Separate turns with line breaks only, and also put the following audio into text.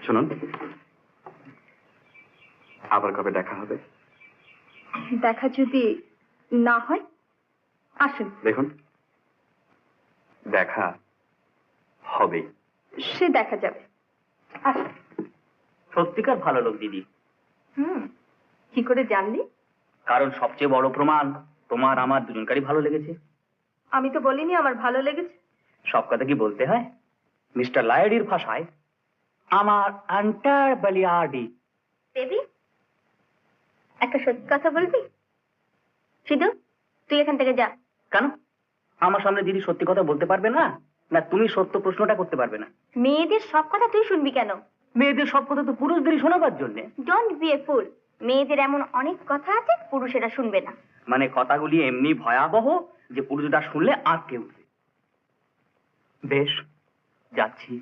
শুনুন, আবার কবে দেখা হবে?
দেখা যদি না হয় আসুন।
দেখুন, দেখা হবে।
সে দেখা যাবে, আসুন।
সত্যিকার ভালো লোক দিদি।
কি করে জানলি?
কারণ সবচেয়ে বড় প্রমাণ তোমার আমার দুজনকারই ভালো লেগেছে।
আমি তো বলিনি আমার ভালো লেগেছে।
সব কথা কি বলতে হয়? মিস্টার লাইডির ভাষায় আমার আন্টার বালিয়াডি।
বেবি, একটা সত্যি কথা বলবি? সিধু, তুই এখান থেকে যা।
কেন? আমার সামনে দিদি সত্যি কথা বলতে পারবে না? না তুমি সত্য প্রশ্নটা করতে পারবে না?
মেয়েদের সব কথা তুই শুনবি কেন?
মেয়েদের সব কথা তো পুরুষদেরই শোনাবার জন্য।
ডোন্ট বি এ ফুল। মেয়েদের এমন অনেক কথা আছে পুরুষেরা শুনবে না।
মানে কথাগুলি এমনি ভয়াবহ যে পুরুষরা শুনলে আটকে উঠবে। বেশ, যাচ্ছি।